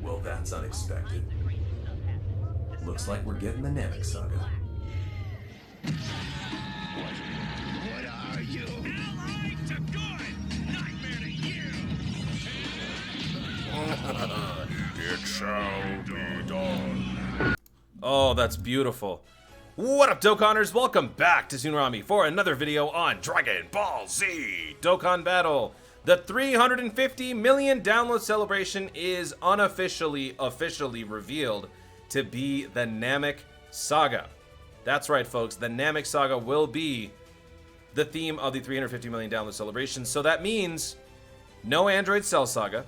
Well, that's unexpected. Looks like we're getting the NAMEK Saga. What are you? Allied to good! Nightmare to you! It shall be done. Oh, that's beautiful. What up, Dokkanners? Welcome back to XenoKensei for another video on Dragon Ball Z Dokkan Battle. The 350 million download celebration is officially revealed to be the NAMEK Saga. That's right, folks. The NAMEK Saga will be the theme of the 350 million download celebration. So that means no Android Cell Saga,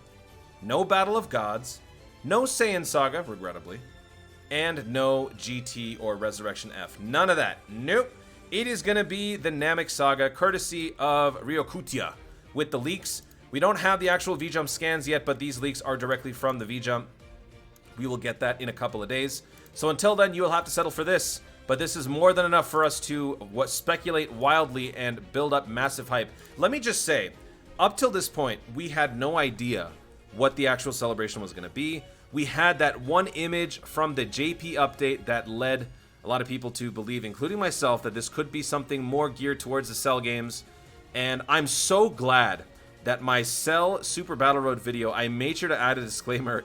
no Battle of Gods, no Saiyan Saga, regrettably, and no GT or Resurrection F. None of that. Nope. It is going to be the NAMEK Saga, courtesy of Ryokutia. With the leaks, we don't have the actual V-Jump scans yet, but these leaks are directly from the V-Jump. We will get that in a couple of days. So until then, you will have to settle for this. But this is more than enough for us to speculate wildly and build up massive hype. Let me just say, up till this point, we had no idea what the actual celebration was going to be. We had that one image from the JP update that led a lot of people to believe, including myself, that this could be something more geared towards the Cell games. And I'm so glad that my Cell Super Battle Road video, I made sure to add a disclaimer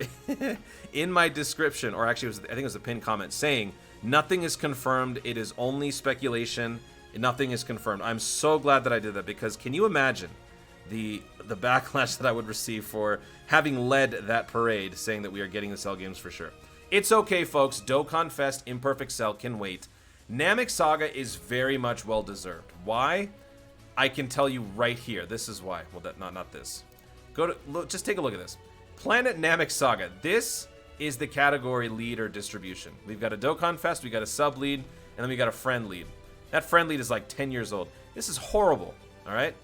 in my description, or actually I think it was a pinned comment, saying nothing is confirmed, it is only speculation, nothing is confirmed. I'm so glad that I did that, because can you imagine the backlash that I would receive for having led that parade, saying that we are getting the Cell games for sure. It's okay, folks. Dokkan Fest Imperfect Cell can wait. NAMEK Saga is very much well deserved. Why? I can tell you right here. This is why. Well, not this. Just take a look at this. Planet NAMEK Saga. This is the category lead or distribution. We've got a Dokkan Fest, we got a sub lead, and then we got a friend lead. That friend lead is like 10 years old. This is horrible. All right.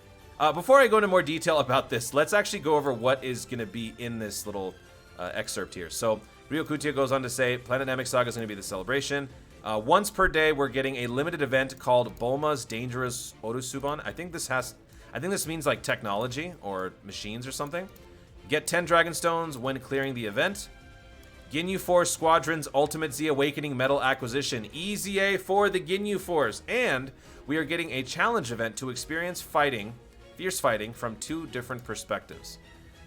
Before I go into more detail about this, let's actually go over what is going to be in this little excerpt here. So Ryokutia goes on to say, Planet NAMEK Saga is going to be the celebration. Once per day, we're getting a limited event called Bulma's Dangerous Orusuban. I think this means like technology or machines or something. Get 10 Dragon Stones when clearing the event. Ginyu Force Squadron's Ultimate Z Awakening Medal Acquisition. EZA for the Ginyu Force. And we are getting a challenge event to experience fierce fighting from 2 different perspectives.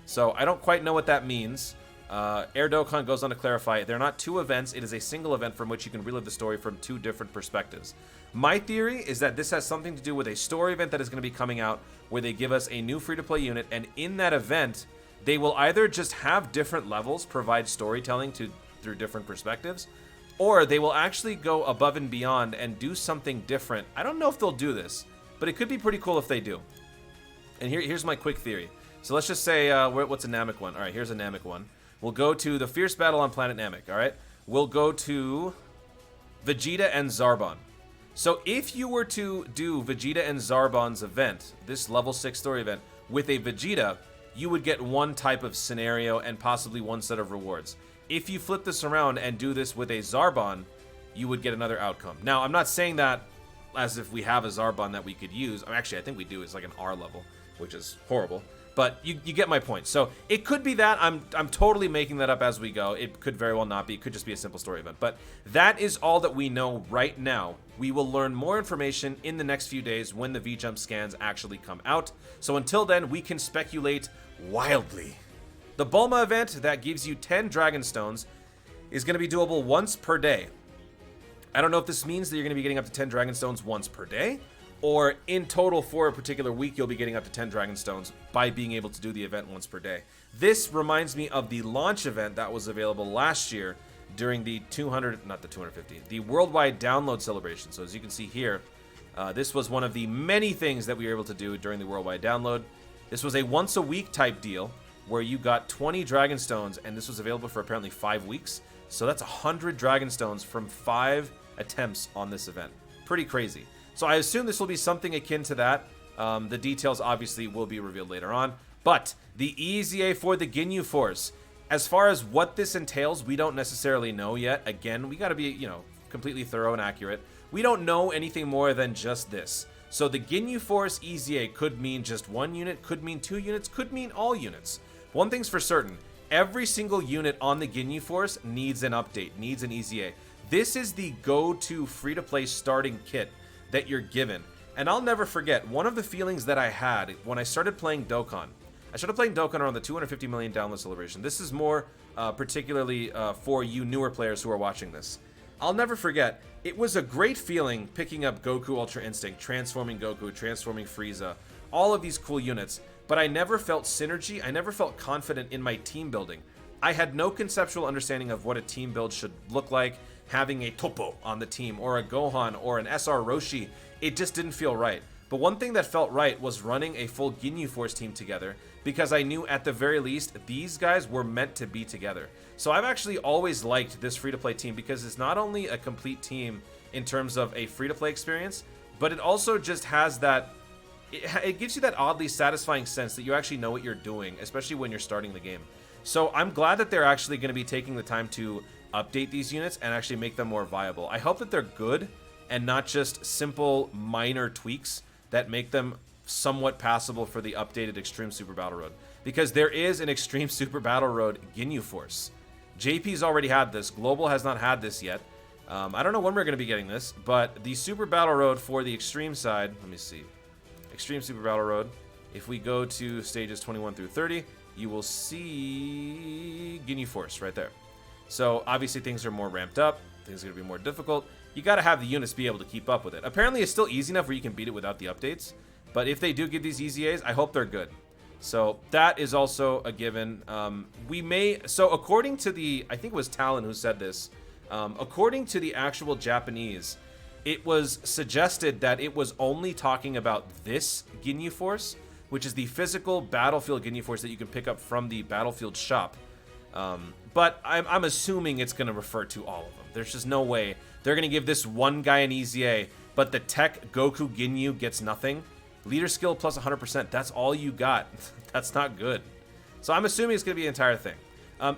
So I don't quite know what that means. Air Dokkan goes on to clarify, they're not 2 events, it is a single event from which you can relive the story from 2 different perspectives. My theory is that this has something to do with a story event that is going to be coming out where they give us a new free-to-play unit, and in that event, they will either just have different levels provide storytelling through different perspectives, or they will actually go above and beyond and do something different. I don't know if they'll do this, but it could be pretty cool if they do. And here's my quick theory. So let's just say, what's a NAMEK one? All right, here's a NAMEK one. We'll go to the Fierce Battle on Planet NAMEK, all right? We'll go to Vegeta and Zarbon. So if you were to do Vegeta and Zarbon's event, this level 6 story event, with a Vegeta, you would get one type of scenario and possibly one set of rewards. If you flip this around and do this with a Zarbon, you would get another outcome. Now, I'm not saying that as if we have a Zarbon that we could use. Actually, I think we do. It's like an R level, which is horrible. But you get my point. So it could be that. I'm totally making that up as we go. It could very well not be. It could just be a simple story event. But that is all that we know right now. We will learn more information in the next few days when the V-Jump scans actually come out. So until then, we can speculate wildly. The Bulma event that gives you 10 Dragon Stones is going to be doable once per day. I don't know if this means that you're going to be getting up to 10 Dragon Stones once per day, or in total for a particular week, you'll be getting up to 10 Dragon Stones by being able to do the event once per day. This reminds me of the launch event that was available last year during the the worldwide download celebration. So as you can see here, this was one of the many things that we were able to do during the worldwide download. This was a once a week type deal where you got 20 Dragon Stones, and this was available for apparently 5 weeks. So that's 100 Dragon Stones from 5 attempts on this event. Pretty crazy. So I assume this will be something akin to that. The details obviously will be revealed later on. But the EZA for the Ginyu Force. As far as what this entails, we don't necessarily know yet. Again, we got to be, completely thorough and accurate. We don't know anything more than just this. So the Ginyu Force EZA could mean just 1 unit, could mean 2 units, could mean all units. One thing's for certain, every single unit on the Ginyu Force needs an update, needs an EZA. This is the go-to free-to-play starting kit that you're given. And I'll never forget, one of the feelings that I had when I started playing Dokkan. I started playing Dokkan around the 250 million download celebration. This is more particularly for you newer players who are watching this. I'll never forget, it was a great feeling picking up Goku Ultra Instinct, transforming Goku, transforming Frieza, all of these cool units, but I never felt synergy, I never felt confident in my team building. I had no conceptual understanding of what a team build should look like, having a Toppo on the team, or a Gohan, or an SR Roshi. It just didn't feel right. But one thing that felt right was running a full Ginyu Force team together, because I knew at the very least these guys were meant to be together. So I've actually always liked this free-to-play team because it's not only a complete team in terms of a free-to-play experience, but it also just has that, it gives you that oddly satisfying sense that you actually know what you're doing, especially when you're starting the game. So I'm glad that they're actually going to be taking the time to update these units and actually make them more viable. I hope that they're good and not just simple minor tweaks that make them somewhat passable for the updated Extreme Super Battle Road. Because there is an Extreme Super Battle Road Ginyu Force. JP's already had this. Global has not had this yet. I don't know when we're going to be getting this, but the Super Battle Road for the Extreme side, let me see. Extreme Super Battle Road, if we go to stages 21 through 30, you will see Ginyu Force right there. So obviously things are more ramped up, things are going to be more difficult. You got to have the units be able to keep up with it. Apparently it's still easy enough where you can beat it without the updates, but if they do give these EZAs, I hope they're good. So that is also a given. So according to the, I think it was Talon who said this, according to the actual Japanese, it was suggested that it was only talking about this Ginyu Force, which is the physical Battlefield Ginyu Force that you can pick up from the Battlefield shop. But I'm assuming it's going to refer to all of them. There's just no way they're going to give this one guy an EZA, but the tech Goku Ginyu gets nothing. Leader skill plus 100%, that's all you got. That's not good. So I'm assuming it's going to be the entire thing.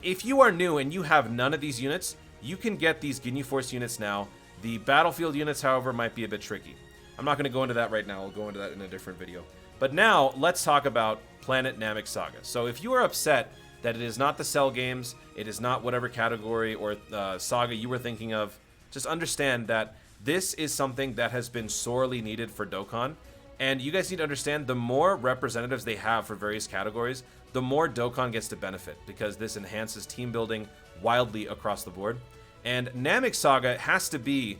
If you are new and you have none of these units, you can get these Ginyu Force units now. The Battlefield units, however, might be a bit tricky. I'm not going to go into that right now. I'll go into that in a different video. But now, let's talk about Planet Namek Saga. So if you are upset that it is not the Cell games, it is not whatever category or saga you were thinking of, just understand that this is something that has been sorely needed for Dokkan. And you guys need to understand, the more representatives they have for various categories, the more Dokkan gets to benefit, because this enhances team building wildly across the board. And Namek Saga has to be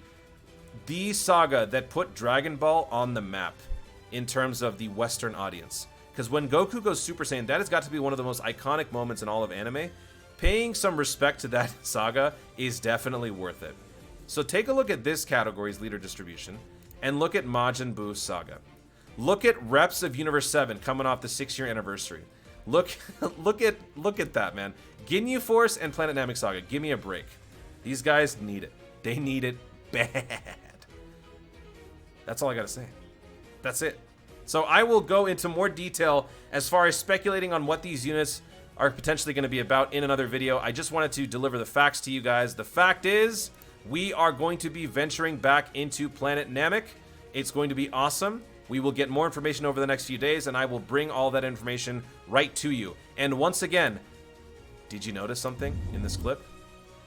the saga that put Dragon Ball on the map in terms of the Western audience. Because when Goku goes Super Saiyan, that has got to be one of the most iconic moments in all of anime. Paying some respect to that saga is definitely worth it. So take a look at this category's leader distribution, and look at Majin Buu's saga. Look at Reps of Universe 7 coming off the 6-year anniversary. Look at that, man. Ginyu Force and Planet Namek Saga, give me a break. These guys need it. They need it bad. That's all I gotta say. That's it. So I will go into more detail as far as speculating on what these units are potentially going to be about in another video. I just wanted to deliver the facts to you guys. The fact is, we are going to be venturing back into Planet Namek. It's going to be awesome. We will get more information over the next few days, and I will bring all that information right to you. And once again, did you notice something in this clip?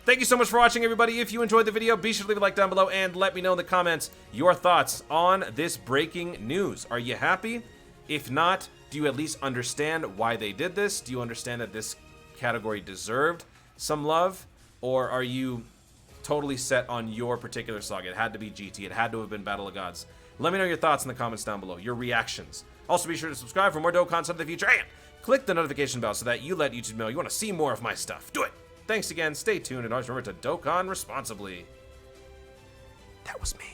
Thank you so much for watching, everybody. If you enjoyed the video, be sure to leave a like down below and let me know in the comments your thoughts on this breaking news. Are you happy? If not, do you at least understand why they did this? Do you understand that this category deserved some love? Or are you totally set on your particular saga? It had to be GT. It had to have been Battle of Gods. Let me know your thoughts in the comments down below, your reactions. Also, be sure to subscribe for more Dokkan content in the future, and click the notification bell so that you let YouTube know you want to see more of my stuff. Do it! Thanks again, stay tuned, and always remember to Dokkan responsibly. That was me.